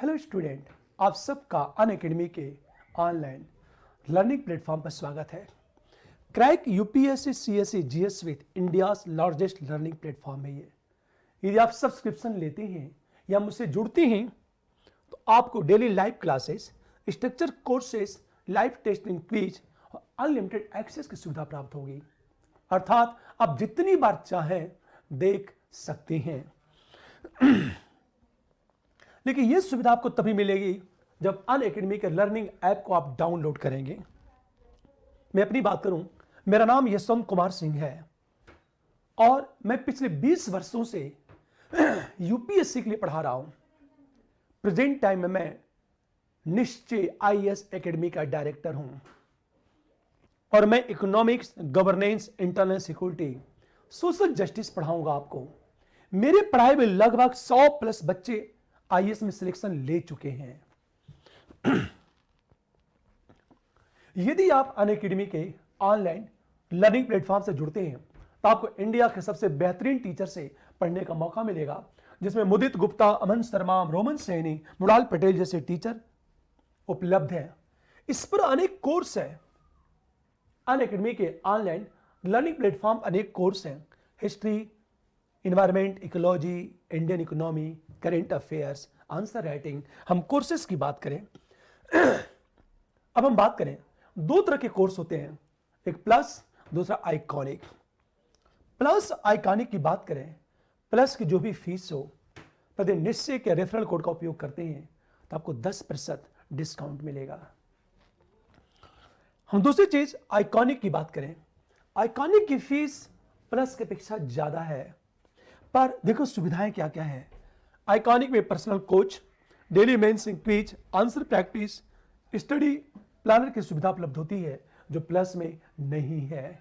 Hello student, आप सबका Unacademy के ऑनलाइन लर्निंग प्लेटफॉर्म पर स्वागत है। Crack UPSC CSE GS with India's largest learning platform है ये। यदि आप सब्सक्रिप्शन लेते हैं या मुझसे जुड़ते हैं तो आपको daily live classes, structure courses, live testing quiz और अनलिमिटेड एक्सेस की सुविधा प्राप्त होगी। अर्थात आप जितनी बार चाहें देख सकते हैं। लेकिन यह सुविधा आपको तभी मिलेगी जब अनअकैडमी के लर्निंग ऐप को आप डाउनलोड करेंगे। मैं अपनी बात करूं, मेरा नाम यशवंत कुमार सिंह है और मैं पिछले 20 वर्षों से यूपीएससी के लिए पढ़ा रहा हूं। प्रेजेंट टाइम में मैं निश्चय आईएएस एकेडमी का डायरेक्टर हूं और मैं economics, governance, internal security, social justice पढ़ाऊंगा आपको। मेरे पढ़ाई में लगभग 100 प्लस बच्चे आईएएस में सिलेक्शन ले चुके हैं। यदि आप अनअकैडमी के ऑनलाइन लर्निंग प्लेटफॉर्म से जुड़ते हैं तो आपको इंडिया के सबसे बेहतरीन टीचर से पढ़ने का मौका मिलेगा, जिसमें मुदित गुप्ता, अमन शर्मा, रोमन सैनी, मृणाल पटेल जैसे टीचर उपलब्ध हैं। इस पर अनेक कोर्स है। अनअकैडमी के ऑनलाइन लर्निंग प्लेटफॉर्म अनेक कोर्स हैं। History, environment, ecology, Indian economy, current affairs, answer writing. हम कोर्सेज की बात करें अब हम बात करें, दो तरह के कोर्स होते हैं, एक प्लस, दूसरा आइकॉनिक। प्लस आइकॉनिक की बात करें, प्लस की जो भी फीस हो, यदि निश्चय के रेफरल कोड का उपयोग करते हैं तो आपको 10% डिस्काउंट मिलेगा। हम दूसरी चीज आइकॉनिक की बात करें, आइकॉनिक की फीस प्लस की अपेक्षा ज्यादा है, पर देखो सुविधाएं क्या क्या है। आइकॉनिक में personal coach, daily mains quiz, answer practice, study planner की सुविधा उपलब्ध होती है जो प्लस में नहीं है।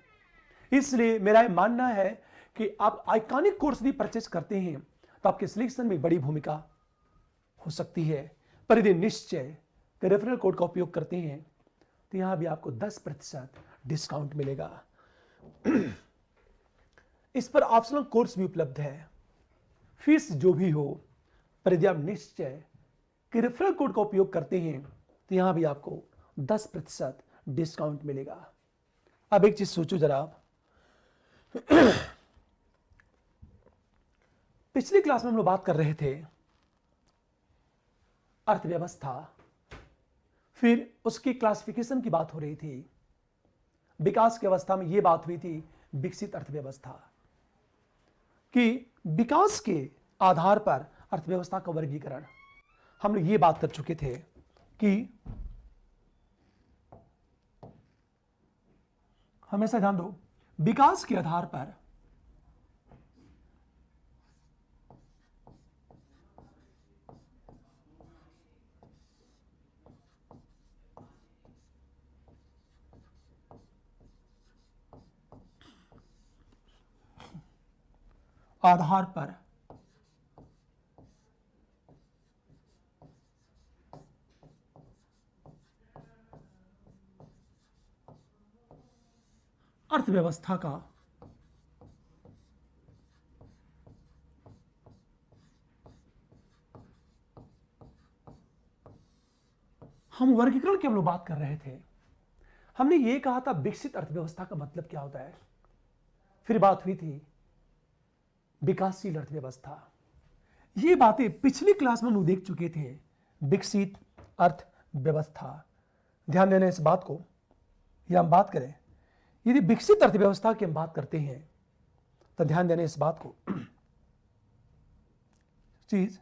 इसलिए मेरा मानना है कि आप आइकॉनिक कोर्स भी परचेस करते हैं तो आपके सिलेक्शन में बड़ी भूमिका हो सकती है। पर यदि निश्चय के रेफरल कोड का उपयोग करते हैं तो यहां भी आपको 10% डिस्काउंट मिलेगा। इस पर ऑप्शनल कोर्स भी उपलब्ध है। फीस जो भी हो, पर यदि आप निश्चय के रेफरल कोड का उपयोग करते हैं तो यहां भी आपको 10% डिस्काउंट मिलेगा। अब एक चीज सोचो जरा आप, पिछली क्लास में हम लोग बात कर रहे थे अर्थव्यवस्था, फिर उसकी क्लासिफिकेशन की बात हो रही थी। विकास की अवस्था में यह बात हुई थी विकसित अर्थव्यवस्था कि विकास के आधार पर अर्थव्यवस्था का वर्गीकरण। हम लोग ये बात कर चुके थे कि हमेशा ध्यान दो, विकास के आधार पर अर्थव्यवस्था का हम वर्गीकरण की हम लोग बात कर रहे थे। हमने ये कहा था विकसित अर्थव्यवस्था का मतलब क्या होता है, फिर बात हुई थी विकासशील अर्थव्यवस्था। ये बातें पिछली क्लास में हम लोग देख चुके थे, विकसित अर्थव्यवस्था। ध्यान देना इस बात को, या हम बात करें यदि विकसित अर्थव्यवस्था की हम बात करते हैं तो ध्यान देना इस बात को, चीज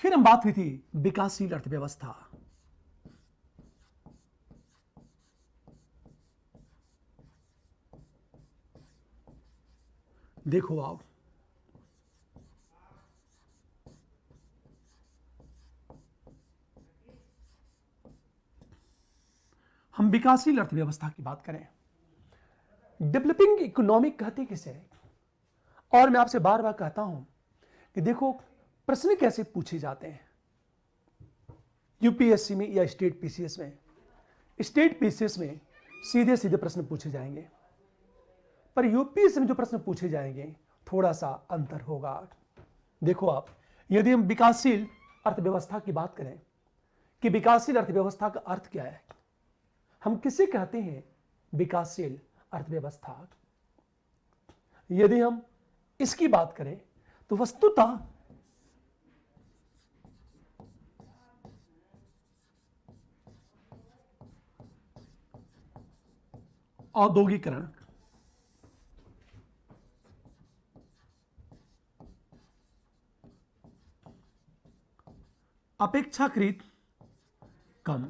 फिर हम बात हुई थी विकासशील अर्थव्यवस्था। देखो आप, हम विकासशील अर्थव्यवस्था की बात करें, डेवलपिंग इकोनॉमिक कहते किसे, और मैं आपसे बार बार कहता हूं कि देखो प्रश्न कैसे पूछे जाते हैं यूपीएससी में या स्टेट पीसीएस में। स्टेट पीसीएस में सीधे सीधे प्रश्न पूछे जाएंगे, पर यूपीएससी में जो प्रश्न पूछे जाएंगे थोड़ा सा अंतर होगा। देखो आप, यदि हम विकासशील अर्थव्यवस्था की बात करें कि विकासशील अर्थव्यवस्था का अर्थ क्या है, हम किसे कहते हैं विकासशील अर्थव्यवस्था। यदि हम इसकी बात करें तो वस्तुतः औद्योगिकरण, अपेक्षाकृत कम।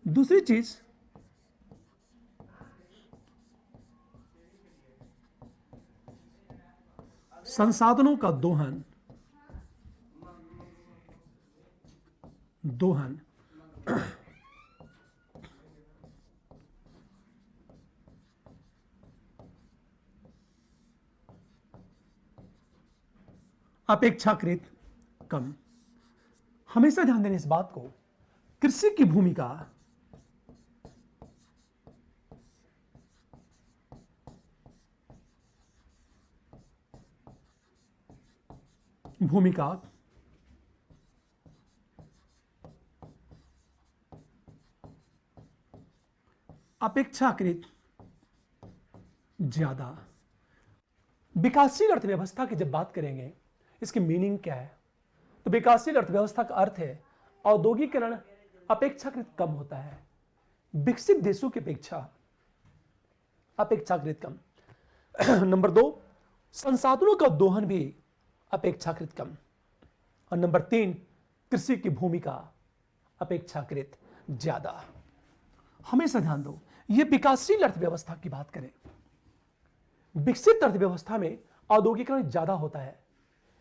दूसरी चीज संसाधनों का दोहन, दोहन अपेक्षाकृत कम। हमेशा ध्यान देने इस बात को, कृषि की भूमिका भूमिका अपेक्षाकृत ज्यादा। विकासशील अर्थव्यवस्था की जब बात करेंगे, इसकी मीनिंग क्या है, तो विकासशील अर्थव्यवस्था का अर्थ है औद्योगिकरण अपेक्षाकृत कम होता है, विकसित देशों की अपेक्षा अपेक्षाकृत कम। नंबर 2, संसाधनों का दोहन भी अपेक्षाकृत कम। और नंबर 3, कृषि की भूमिका अपेक्षाकृत ज्यादा। हमेशा ध्यान दो, यह विकासशील अर्थव्यवस्था की बात करें, विकसित अर्थव्यवस्था में औद्योगिकरण ज्यादा होता है,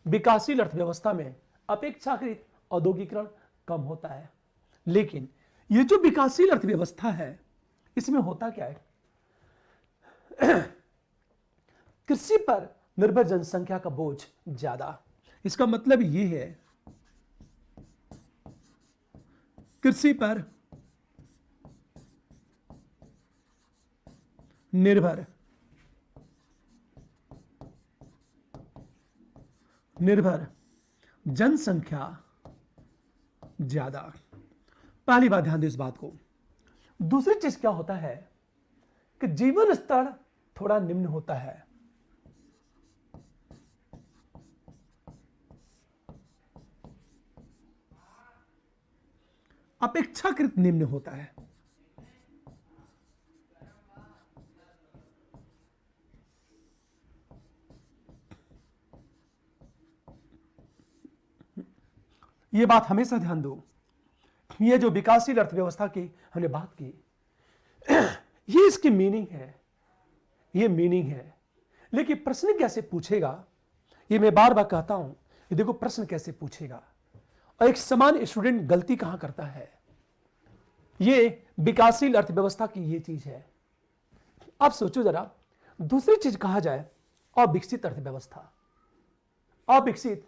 विकासशील अर्थव्यवस्था में अपेक्षाकृत औद्योगिकरण कम होता है। लेकिन यह जो विकासशील अर्थव्यवस्था है, इसमें होता क्या है, कृषि पर निर्भर जनसंख्या का बोझ ज्यादा। इसका मतलब यह है कृषि पर निर्भर जनसंख्या ज्यादा। पहली बात ध्यान दो इस बात को। दूसरी चीज क्या होता है कि जीवन स्तर थोड़ा निम्न होता है, अपेक्षाकृत निम्न होता है। यह बात हमेशा ध्यान दो, यह जो विकासशील अर्थव्यवस्था की हमने बात की, ये इसकी मीनिंग है, ये मीनिंग है। लेकिन प्रश्न कैसे पूछेगा, ये मैं बार बार कहता हूं, ये देखो प्रश्न कैसे पूछेगा और एक समान स्टूडेंट गलती कहां करता है। ये विकासशील अर्थव्यवस्था की ये चीज है। अब सोचो जरा, दूसरी चीज कहा जाए अविकसित अर्थव्यवस्था। अविकसित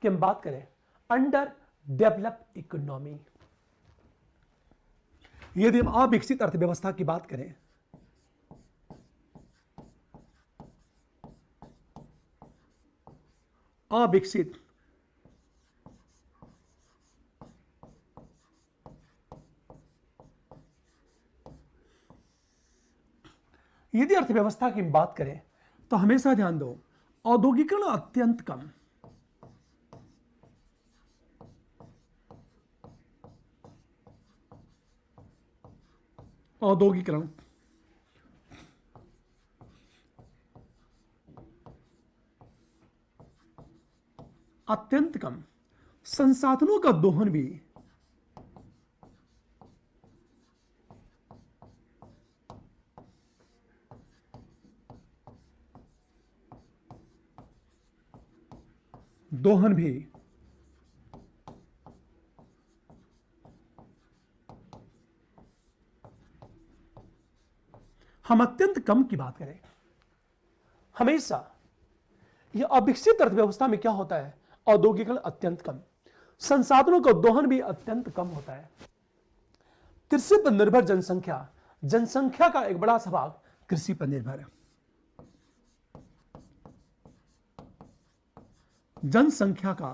की हम बात करें, अंडर डेवलप्ड इकोनॉमी। यदि हम अविकसित अर्थव्यवस्था की बात करें, अविकसित यदि अर्थव्यवस्था की बात करें तो हमेशा ध्यान दो, औद्योगिकरण अत्यंत कम, औद्योगिकरण अत्यंत कम, संसाधनों का दोहन भी हम अत्यंत कम की बात करें। हमेशा यह अविकसित अर्थव्यवस्था में क्या होता है, औद्योगिकरण अत्यंत कम, संसाधनों का दोहन भी अत्यंत कम होता है। कृषि पर निर्भर जनसंख्या का एक बड़ा सा भाग कृषि पर निर्भर है। जनसंख्या का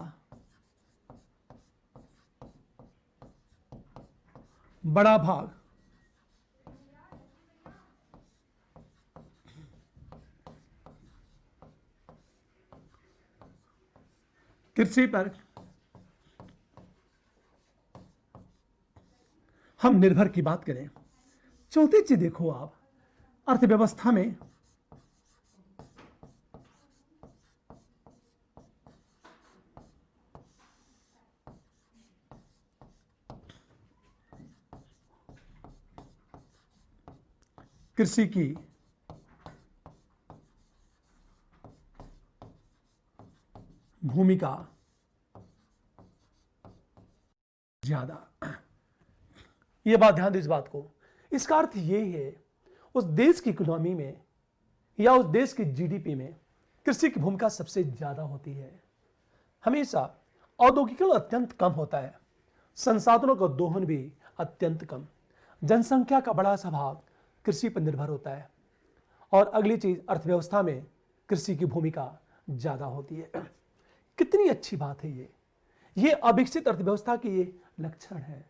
बड़ा भाग कृषि पर हम निर्भर की बात करें। चौथी चीज देखो आप, अर्थव्यवस्था में कृषि की भूमिका ज्यादा। यह बात ध्यान दो इस बात को। इसका अर्थ यह है उस देश की इकोनॉमी में या उस देश की जीडीपी में कृषि की भूमिका सबसे ज्यादा होती है। हमेशा औद्योगिकरण अत्यंत कम होता है, संसाधनों का दोहन भी अत्यंत कम, जनसंख्या का बड़ा सा भाग कृषि पर निर्भर होता है। और अगली चीज, अर्थव्यवस्था में कृषि की भूमिका ज्यादा होती है। कितनी अच्छी बात है ये अविकसित अर्थव्यवस्था की ये लक्षण है।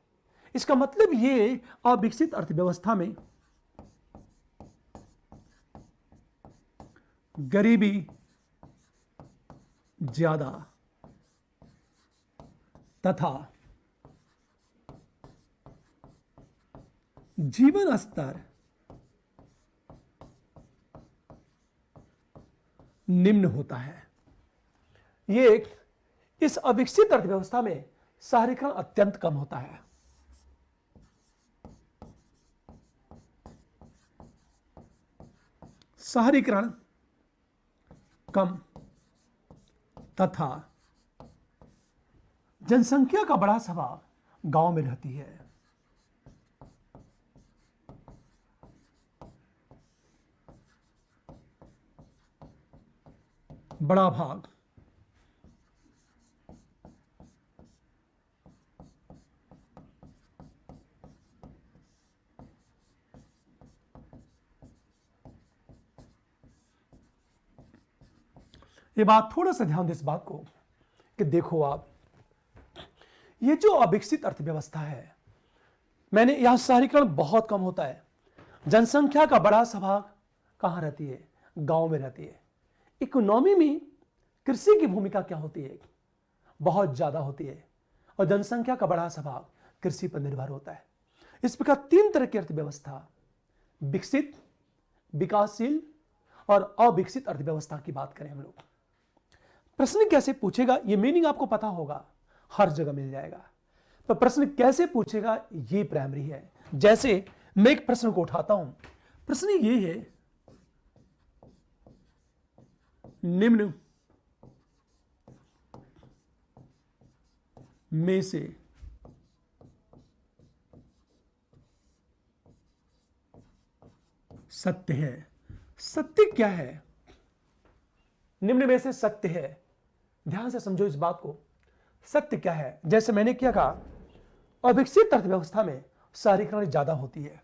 इसका मतलब ये अविकसित अर्थव्यवस्था में गरीबी ज्यादा तथा जीवन स्तर निम्न होता है। इस अविकसित अर्थव्यवस्था में शहरीकरण अत्यंत कम होता है। शहरीकरण कम तथा जनसंख्या का बड़ा सा भाग गांव में रहती है। बड़ा भाग ये बात थोड़ा सा ध्यान दे इस बात को कि देखो आप, ये जो अविकसित अर्थव्यवस्था है, मैंने यहां शहरीकरण बहुत कम होता है, जनसंख्या का बड़ा सा भाग कहां रहती है? गांव में रहती है। इकोनॉमी में कृषि की भूमिका क्या होती है? बहुत ज्यादा होती है। और जनसंख्या का बड़ा सा भाग कृषि पर निर्भर होता है। इस प्रकार तीन तरह की अर्थव्यवस्था, विकसित, विकासशील और अविकसित अर्थव्यवस्था की बात करें हम लोग। प्रश्न कैसे पूछेगा ये मीनिंग आपको पता होगा, हर जगह मिल जाएगा। पर प्रश्न कैसे पूछेगा ये प्राइमरी है। जैसे मैं एक प्रश्न को उठाता हूं, प्रश्न ये है, निम्न में से सत्य है। सत्य क्या है? निम्न में से सत्य है। ध्यान से समझो इस बात को। सत्य क्या है? जैसे मैंने क्या कहा, अविकसित अर्थव्यवस्था में शहरीकरण ज्यादा होती है।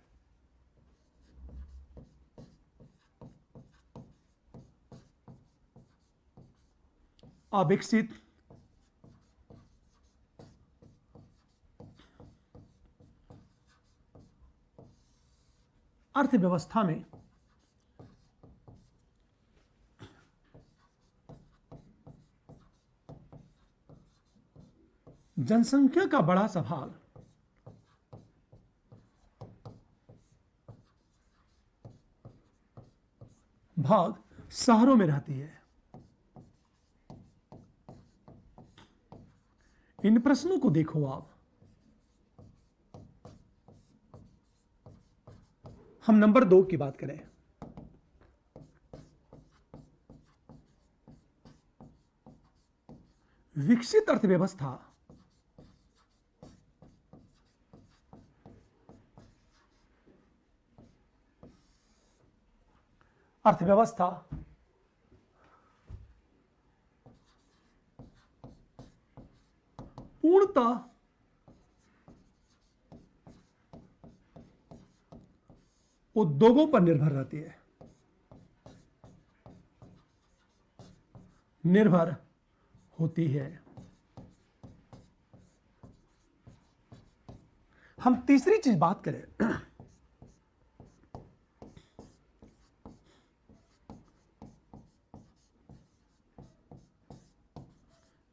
अविकसित अर्थव्यवस्था में जनसंख्या का बड़ा सा भाग शहरों में रहती है। इन प्रश्नों को देखो आप। हम नंबर 2 की बात करें। विकसित अर्थव्यवस्था पूर्णतः उद्योगों पर निर्भर रहती है, निर्भर होती है। हम तीसरी चीज बात करें,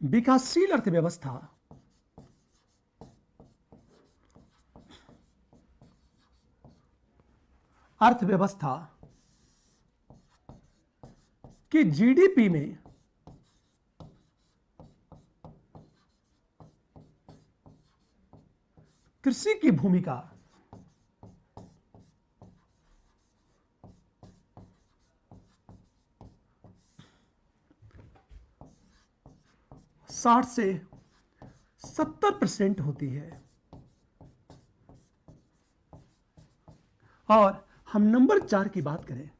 विकासशील अर्थव्यवस्था अर्थव्यवस्था कि जीडीपी में कृषि की भूमिका 60 से 70% होती है। और हम नंबर 4 की बात करें,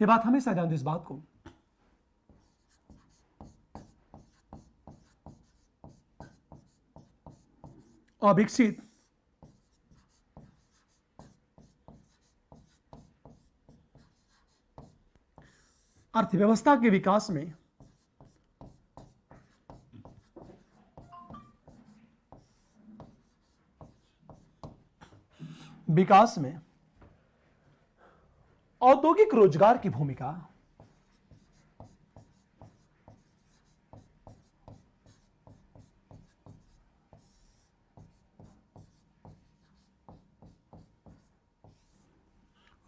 ये बात हमेशा ध्यान दें इस बात को, अविकसित अर्थव्यवस्था के विकास में औद्योगिक रोजगार की भूमिका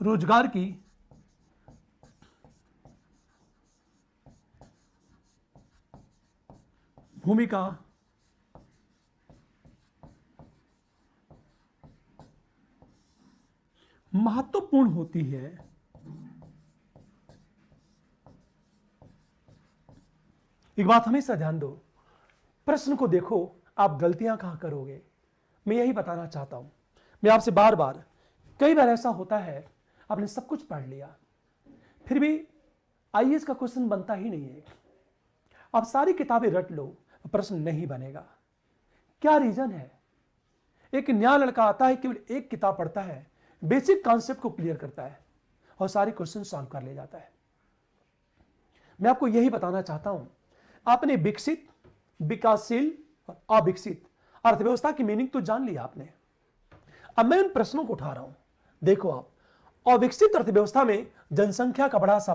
रोजगार की भूमिका महत्वपूर्ण होती है। एक बात हमेशा ध्यान दो, प्रश्न को देखो, आप गलतियां कहां करोगे, मैं यही बताना चाहता हूं। मैं आपसे बार बार, कई बार ऐसा होता है आपने सब कुछ पढ़ लिया फिर भी आईएएस का क्वेश्चन बनता ही नहीं है। आप सारी किताबें रट लो, प्रश्न नहीं बनेगा। क्या रीजन है? एक नया लड़का आता है, केवल एक किताब पढ़ता है, बेसिक कॉन्सेप्ट को क्लियर करता है और सारे क्वेश्चन सॉल्व कर ले जाता है। मैं आपको यही बताना चाहता हूं, आपने विकसित, विकासशील और अविकसित अर्थव्यवस्था की मीनिंग तो जान लिया आपने। अब मैं उन प्रश्नों को उठा रहा हूं। देखो आप, अविकसित अर्थव्यवस्था में जनसंख्या का बड़ा सा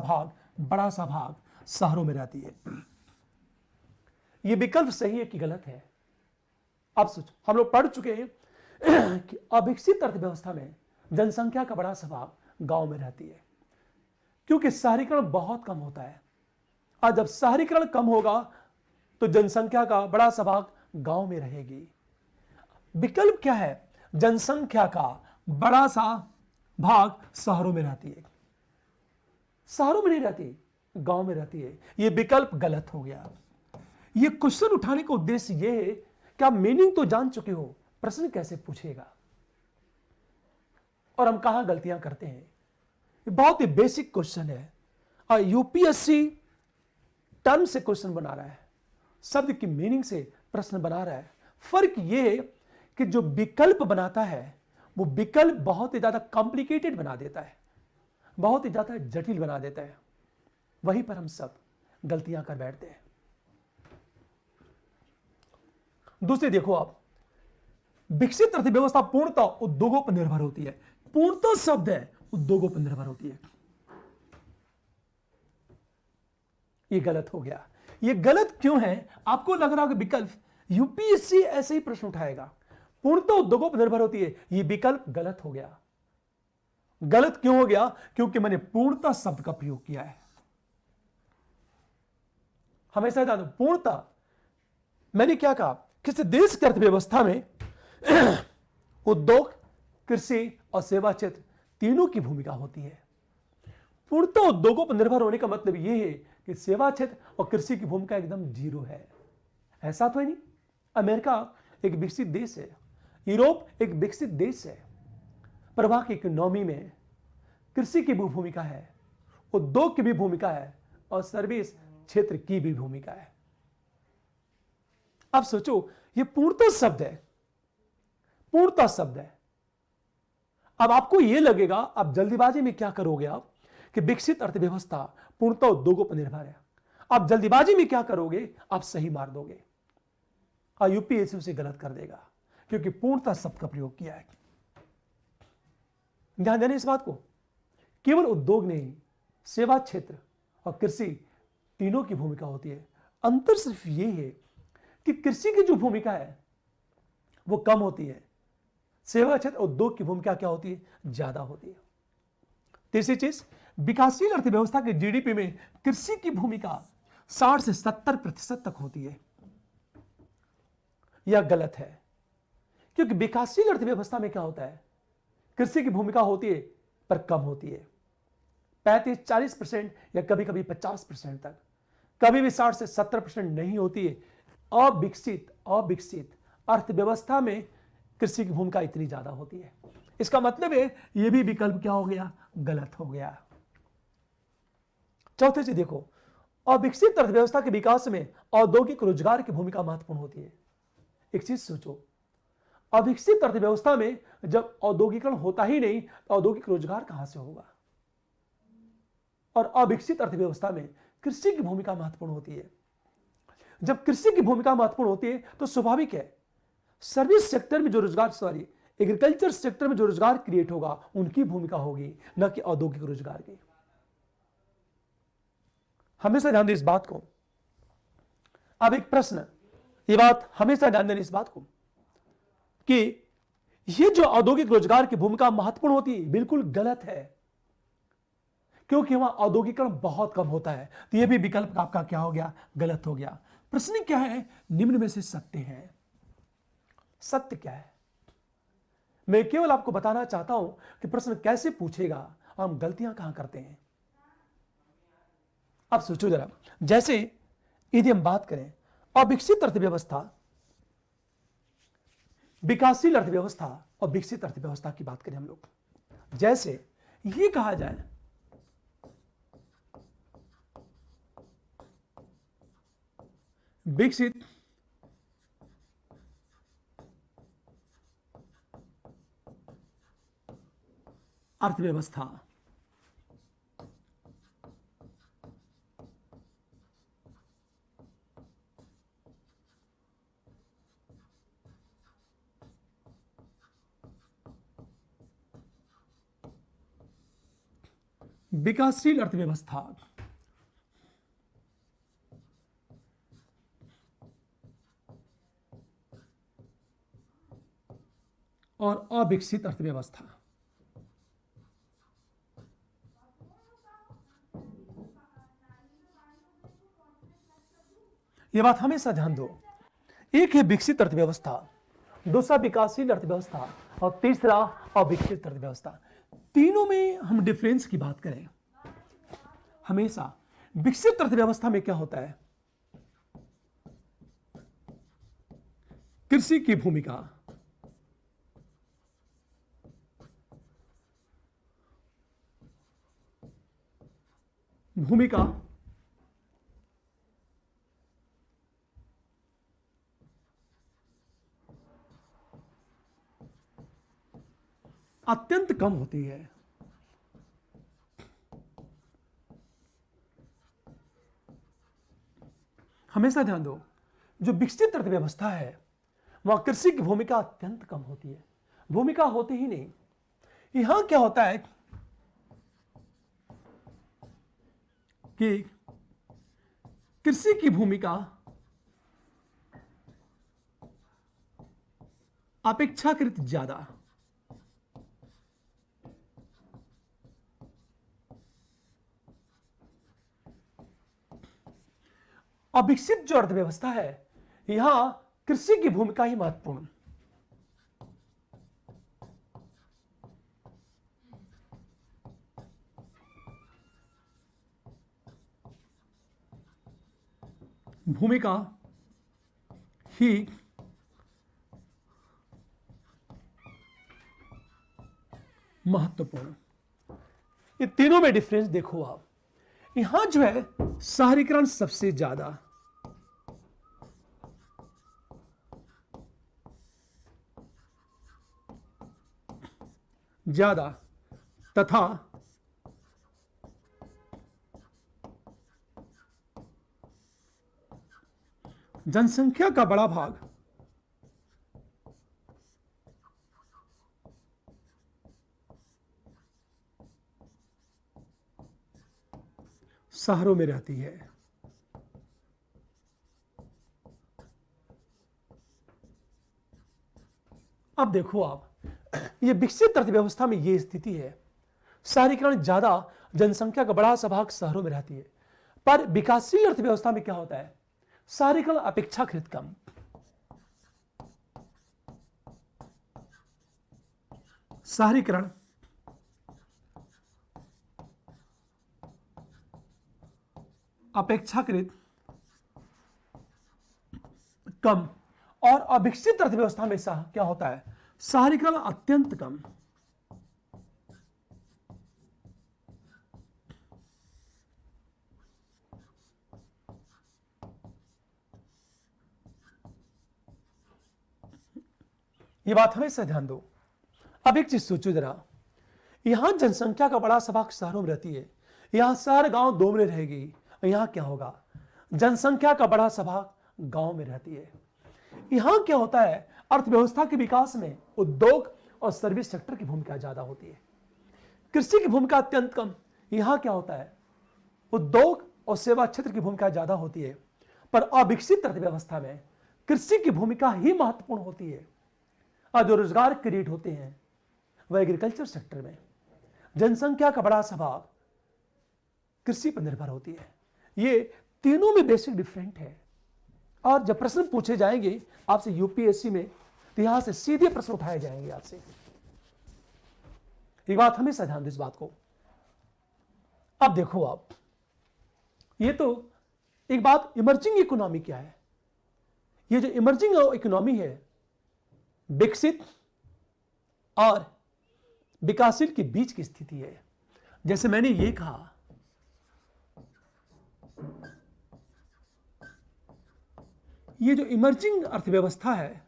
भाग शहरों में रहती है। यह विकल्प सही है कि गलत है? अब सोचो, हम लोग पढ़ चुके हैं कि अविकसित अर्थव्यवस्था में जनसंख्या का बड़ा सा भाग गांव में रहती है, क्योंकि शहरीकरण बहुत कम होता है। और जब शहरीकरण कम होगा तो जनसंख्या का बड़ा सा भाग गांव में रहेगी। विकल्प क्या है? जनसंख्या का बड़ा सा भाग शहरों में रहती है। शहरों में नहीं रहती, गांव में रहती है। यह विकल्प गलत हो गया। यह क्वेश्चन उठाने का उद्देश्य यह है कि आप मीनिंग तो जान चुके हो, प्रश्न कैसे पूछेगा और हम कहां गलतियां करते हैं। ये बहुत ही बेसिक क्वेश्चन है और यूपीएससी टर्म से क्वेश्चन बना रहा है, शब्द की मीनिंग से प्रश्न बना रहा है। फर्क यह है कि जो विकल्प बनाता है वो विकल्प बहुत ही ज्यादा कॉम्प्लिकेटेड बना देता है, बहुत ही ज्यादा जटिल बना देता है। वहीं पर हम सब गलतियां कर बैठते हैं। दूसरी देखो आप, विकसित अर्थव्यवस्था पूर्णतः उद्योगों पर निर्भर होती है। पूर्णतः शब्द है, उद्योगों पर निर्भर होती है। यह गलत हो गया। यह गलत क्यों है? आपको लग रहा है कि विकल्प, यूपीएससी ऐसे ही प्रश्न उठाएगा, पूर्णतः उद्योगों पर निर्भर होती है। यह विकल्प गलत हो गया। गलत क्यों हो गया? क्योंकि मैंने पूर्णतः शब्द का प्रयोग किया है। हमेशा ध्यान दो, पूर्णतः मैंने क्या कहा? किसी देश की अर्थव्यवस्था में उद्योग, कृषि और सेवा क्षेत्र तीनों की भूमिका होती है। पूर्णतः उद्योगों पर निर्भर होने का मतलब यह है कि सेवा क्षेत्र और कृषि की भूमिका एकदम जीरो है। ऐसा तो है नहीं। अमेरिका एक विकसित देश है, यूरोप एक विकसित देश है, पर वहां की इकोनॉमी में कृषि की भी भूमिका है, उद्योग की भी भूमिका है और सर्विस क्षेत्र की भी भूमिका है। अब सोचो, यह पूर्णतः शब्द है, पूर्णतः शब्द है। अब आपको यह लगेगा, आप जल्दीबाजी में क्या करोगे आप, कि विकसित अर्थव्यवस्था पूर्णतः उद्योगों पर निर्भर है। आप जल्दीबाजी में क्या करोगे, आप सही मार दोगे और यूपीएससी उसे गलत कर देगा, क्योंकि पूर्णतः शब्द का प्रयोग किया है। ध्यान देने इस बात को, केवल उद्योग नहीं, सेवा क्षेत्र और कृषि तीनों की भूमिका होती है। अंतर सिर्फ ये है कि कृषि की जो भूमिका है वो कम होती है, सेवा क्षेत्र उद्योग की भूमिका क्या होती है, ज्यादा होती है। तीसरी चीज, विकासशील अर्थव्यवस्था के जीडीपी में कृषि की भूमिका 60 से 70% तक होती है। यह गलत है, क्योंकि विकासशील अर्थव्यवस्था में क्या होता है, कृषि की भूमिका होती है पर कम होती है, 35-40% या कभी कभी 50% तक, कभी भी 60 से 70% नहीं होती है। अविकसित अर्थव्यवस्था में कृषि की भूमिका इतनी ज्यादा होती है। इसका मतलब है यह भी विकल्प क्या हो गया, गलत हो गया। चौथे से देखो, अविकसित अर्थव्यवस्था के विकास में औद्योगिक रोजगार की भूमिका महत्वपूर्ण होती है। एक चीज सोचो, अविकसित अर्थव्यवस्था में जब औद्योगिकरण होता ही नहीं तो औद्योगिक रोजगार कहां से होगा। और अविकसित अर्थव्यवस्था में कृषि की भूमिका महत्वपूर्ण होती है। जब कृषि की भूमिका महत्वपूर्ण होती है तो स्वाभाविक है सर्विस सेक्टर में जो रोजगार, एग्रीकल्चर सेक्टर में जो रोजगार क्रिएट होगा उनकी भूमिका होगी, न कि औद्योगिक रोजगार की। हमेशा ध्यान दें इस बात को। अब एक प्रश्न, ये बात हमेशा ध्यान दें इस बात को कि ये जो औद्योगिक रोजगार की भूमिका महत्वपूर्ण होती है, बिल्कुल गलत है, क्योंकि वहां औद्योगिकरण बहुत कम होता है। तो यह भी विकल्प आपका क्या हो गया, गलत हो गया। प्रश्न क्या है, निम्न में से सत्य है। सत्य क्या है, मैं केवल आपको बताना चाहता हूं कि प्रश्न कैसे पूछेगा, हम गलतियां कहां करते हैं। अब सोचो जरा, जैसे यदि हम बात करें अविकसित अर्थव्यवस्था, विकासशील अर्थव्यवस्था और विकसित अर्थव्यवस्था की बात करें हम लोग, जैसे ये कहा जाए विकसित अर्थव्यवस्था, विकासशील अर्थव्यवस्था और अविकसित अर्थव्यवस्था। यह बात हमेशा ध्यान दो, एक है विकसित अर्थव्यवस्था, दूसरा विकासशील अर्थव्यवस्था और तीसरा अविकसित अर्थव्यवस्था। तीनों में हम डिफरेंस की बात करें, हमेशा विकसित अर्थव्यवस्था में क्या होता है, कृषि की भूमिका अत्यंत कम होती है। हमेशा ध्यान दो, जो विकसित अर्थव्यवस्था है वहां कृषि की भूमिका अत्यंत कम होती है, भूमिका होती ही नहीं। यहां क्या होता है कि कृषि की भूमिका अपेक्षाकृत ज्यादा, अविकसित जो अर्थव्यवस्था है यहां कृषि की भूमिका ही महत्वपूर्ण। भूमिका ही महत्वपूर्ण। ये तीनों में डिफरेंस देखो आप, यहां जो है शहरीकरण सबसे ज्यादा तथा जनसंख्या का बड़ा भाग शहरों में रहती है। अब देखो आप, ये विकसित अर्थव्यवस्था में ये स्थिति है, शहरीकरण ज्यादा, जनसंख्या का बड़ा सा भाग शहरों में रहती है। पर विकासशील अर्थव्यवस्था में क्या होता है, शहरीकरण अपेक्षाकृत कम। शहरीकरण अपेक्षाकृत कम, और अविकसित अर्थव्यवस्था में क्या होता है, शहरीकरण अत्यंत कम। ये बात हमेशा ध्यान दो। अब एक चीज सोचो जरा, यहां जनसंख्या का बड़ा भाग शहरों में रहती है, यहां शहर गांव दो में रहेगी, यहां क्या होगा, जनसंख्या का बड़ा भाग गांव में रहती है। यहां क्या होता है, अर्थव्यवस्था के विकास में उद्योग और सर्विस सेक्टर की भूमिका ज्यादा होती है, कृषि की भूमिका अत्यंत कम। यहां क्या होता है, उद्योग और सेवा क्षेत्र की भूमिका ज्यादा होती है। पर अविकसित अर्थव्यवस्था में कृषि की भूमिका ही महत्वपूर्ण होती है, और जो रोजगार क्रिएट होते हैं वह एग्रीकल्चर सेक्टर में। जनसंख्या का बड़ा भाग कृषि पर निर्भर होती है। ये तीनों में बेसिक डिफरेंट है। और जब प्रश्न पूछे जाएंगे आपसे यूपीएससी में, तो यहां से सीधे प्रश्न उठाए जाएंगे आपसे। एक बात हमेशा ध्यान दो इस बात को। अब देखो आप, ये तो एक बात, इमर्जिंग इकोनॉमी क्या है। ये जो इमर्जिंग इकोनॉमी है, विकसित और विकासशील के बीच की स्थिति है। जैसे मैंने ये कहा, ये जो इमर्जिंग अर्थव्यवस्था है,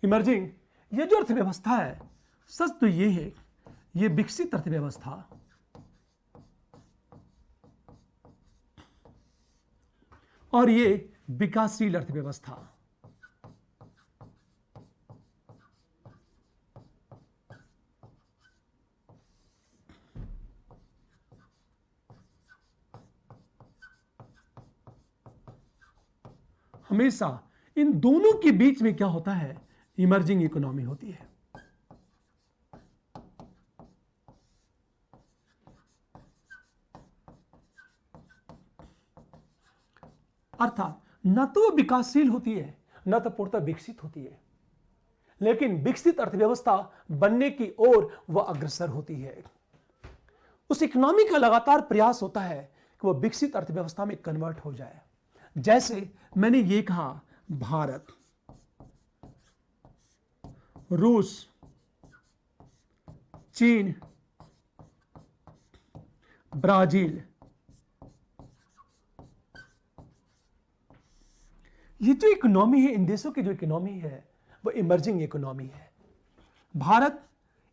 इमर्जिंग, ये जो अर्थव्यवस्था है, सच तो ये है, ये विकसित अर्थव्यवस्था और ये विकासशील अर्थव्यवस्था। हमेशा इन दोनों के बीच में क्या होता है, इमर्जिंग इकोनॉमी होती है। अर्थात न तो विकासशील होती है, न तो पूर्णतः विकसित होती है, लेकिन विकसित अर्थव्यवस्था बनने की ओर वह अग्रसर होती है। उस इकोनॉमी का लगातार प्रयास होता है कि वह विकसित अर्थव्यवस्था में कन्वर्ट हो जाए। जैसे मैंने ये कहा, भारत, रूस, चीन, ब्राजील, ये जो इकोनॉमी है, इन देशों की जो इकोनॉमी है वो इमर्जिंग इकोनॉमी है। भारत,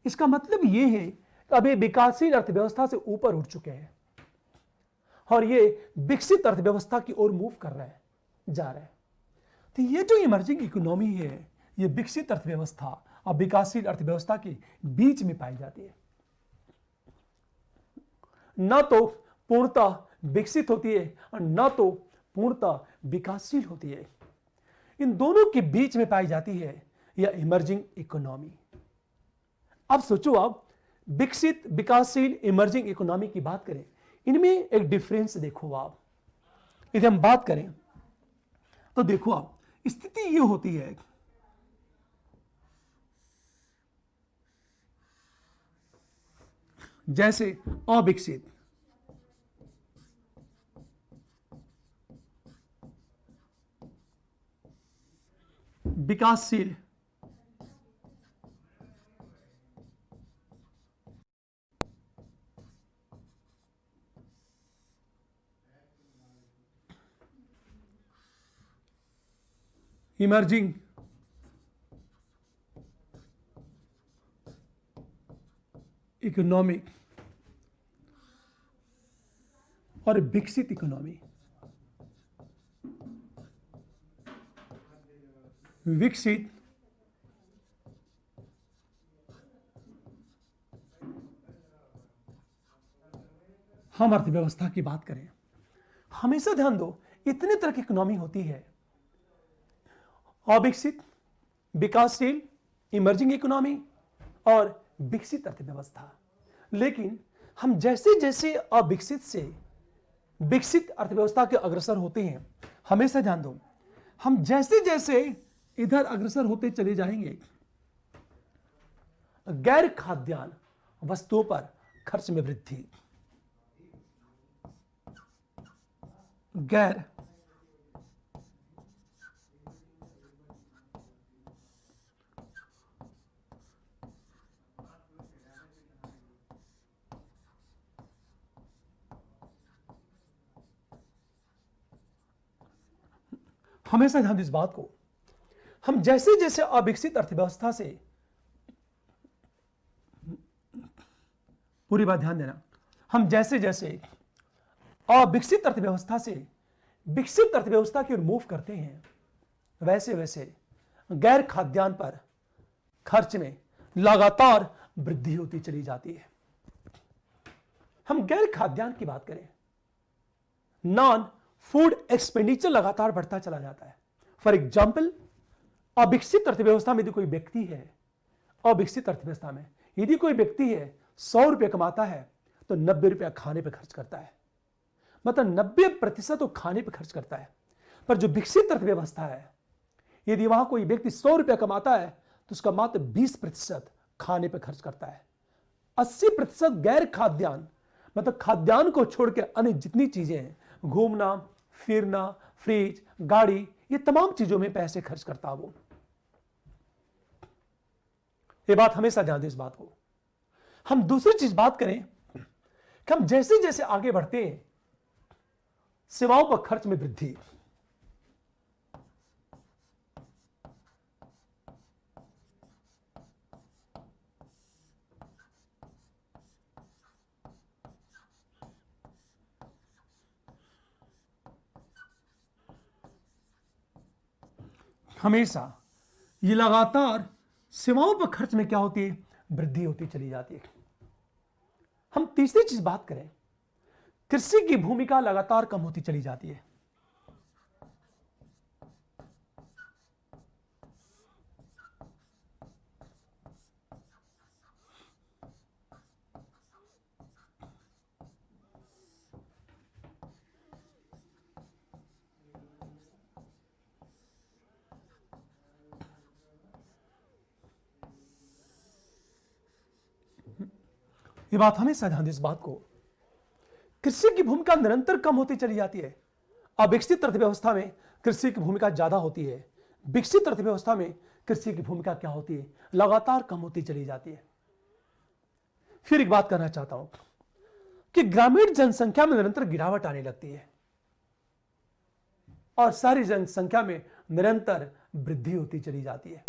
इसका मतलब ये है कि अभी विकासशील अर्थव्यवस्था से ऊपर उठ चुके हैं और ये विकसित अर्थव्यवस्था की ओर मूव कर रहे हैं, जा रहे हैं। तो ये जो इमर्जिंग इकोनॉमी है, ये विकसित अर्थव्यवस्था और विकासशील अर्थव्यवस्था के बीच में पाई जाती है। न तो पूर्णतः विकसित होती है और न तो पूर्णतः विकासशील होती है, इन दोनों के बीच में पाई जाती है यह इमर्जिंग इकोनॉमी। अब सोचो, आप विकसित, विकासशील, इमर्जिंग इकोनॉमी की बात करें, इनमें एक डिफरेंस देखो आप। यदि हम बात करें तो देखो आप, स्थिति ये होती है, जैसे अविकसित, विकासशील, इमर्जिंग, इकोनॉमिक और विकसित इकोनॉमी। विकसित हम अर्थव्यवस्था की बात करें, हमेशा ध्यान दो इतने तरह की इकोनॉमी होती है, अविकसित, विकासशील, इमर्जिंग इकोनॉमी और विकसित अर्थव्यवस्था। लेकिन हम जैसे जैसे अविकसित से विकसित अर्थव्यवस्था के अग्रसर होते हैं, हमेशा ध्यान दो हम जैसे जैसे इधर अग्रसर होते चले जाएंगे, गैर खाद्यान्न वस्तुओं पर खर्च में वृद्धि, गैर हमेशा ध्यान दो इस बात को, हम जैसे जैसे अविकसित अर्थव्यवस्था से, पूरी बात ध्यान देना, हम जैसे जैसे अविकसित अर्थव्यवस्था से विकसित अर्थव्यवस्था की ओर मूव करते हैं, वैसे वैसे गैर खाद्यान्न पर खर्च में लगातार वृद्धि होती चली जाती है। हम गैर खाद्यान्न की बात करें, नॉन फूड एक्सपेंडिचर लगातार बढ़ता चला जाता है। फॉर एग्जाम्पल, अविकसित अर्थव्यवस्था में यदि कोई व्यक्ति है, अविकसित अर्थव्यवस्था में यदि कोई व्यक्ति है 100 रुपये कमाता है तो 90 रुपया खाने पर खर्च करता है, मतलब 90% वो खाने पर खर्च करता है। पर जो विकसित अर्थव्यवस्था है, यदि वहां कोई व्यक्ति 100 रुपया कमाता है तो उसका मात्र 20% खाने पर खर्च करता है। 80% गैर खाद्यान्न, मतलब खाद्यान्न को छोड़ के अन्य जितनी चीजें हैं, घूमना फिरना, फ्रिज, गाड़ी, ये तमाम चीजों में पैसे खर्च करता है वो। ये बात हमेशा ध्यान दें इस बात को। हम दूसरी चीज बात करें कि हम जैसे जैसे आगे बढ़ते हैं, सेवाओं पर खर्च में वृद्धि, हमेशा ये लगातार सेवाओं पर खर्च में क्या होती है, वृद्धि होती चली जाती है। हम तीसरी चीज बात करें, कृषि की भूमिका लगातार कम होती चली जाती है। ये बात हमेशा ध्यान दें इस बात को, कृषि की भूमिका निरंतर कम होती चली जाती है। अविकसित अर्थव्यवस्था में कृषि की भूमिका ज्यादा होती है, विकसित अर्थव्यवस्था में कृषि की भूमिका क्या होती है, लगातार कम होती चली जाती है। फिर एक बात करना चाहता हूं कि ग्रामीण जनसंख्या में निरंतर गिरावट आने लगती है और शहरी जनसंख्या में निरंतर वृद्धि होती चली जाती है।